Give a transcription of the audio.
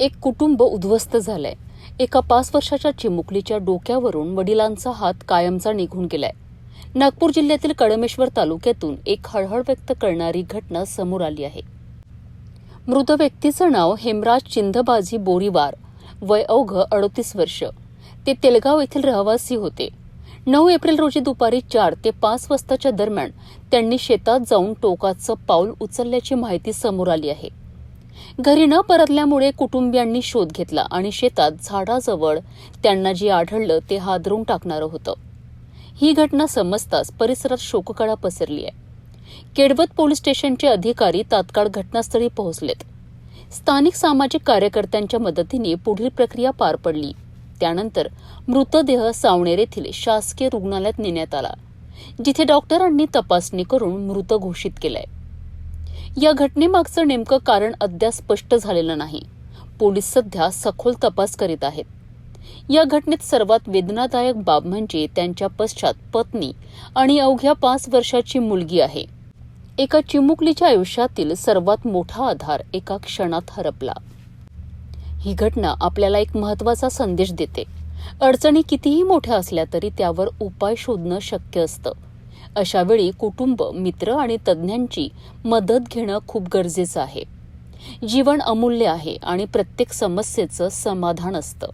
एक कुटुंब उद्ध्वस्त झालंय. एका 5 वर्षाच्या चिमुकलीच्या डोक्यावरून वडिलांचा हात कायमचा निघून गेलाय. नागपूर जिल्ह्यातील कळमेश्वर तालुक्यातून एक हळहळ व्यक्त करणारी घटना समोर आली आहे. मृत व्यक्तीचं नाव हेमराज चिंदबाजी बोरीवार, वय अवघं 38 वर्ष. ते तेलगाव येथील रहिवासी होते. 9 एप्रिल रोजी दुपारी 4 ते 5 वाजताच्या दरम्यान त्यांनी शेतात जाऊन टोकाचं पाऊल उचलल्याची माहिती समोर आली आहे. घरी न परतल्यामुळे कुटुंबियांनी शोध घेतला आणि शेतात झाडाजवळ त्यांना जे आढळलं ते हादरून टाकणारं होतं. ही घटना समजताच परिसरात शोककळा पसरली आहे. केडवत पोलीस स्टेशनचे अधिकारी तात्काळ घटनास्थळी पोहोचलेत. स्थानिक सामाजिक कार्यकर्त्यांच्या मदतीने पुढील प्रक्रिया पार पडली. त्यानंतर मृतदेह सावनेर येथील शासकीय रुग्णालयात नेण्यात आला, जिथे डॉक्टरांनी तपासणी करून मृत घोषित केलाय. या घटनेमागचं नेमकं कारण अद्याप स्पष्ट झालेलं नाही. पोलीस सध्या सखोल तपास करीत आहेत. या घटनेत सर्वात वेदनादायक बाब म्हणजे त्यांच्या पश्चात पत्नी आणि अवघ्या 5 वर्षाची मुलगी आहे. एका चिमुकलीच्या आयुष्यातील सर्वात मोठा आधार एका क्षणात हरपला. ही घटना आपल्याला एक महत्त्वाचा संदेश देते. अडचणी कितीही मोठ्या असल्या तरी त्यावर उपाय शोधणं शक्य असतं. अशा वेळी कुटुंब, मित्र आणि तज्ज्ञांची मदत घेणं खूप गरजेचं आहे. जीवन अमूल्य आहे आणि प्रत्येक समस्येचं समाधान असतं.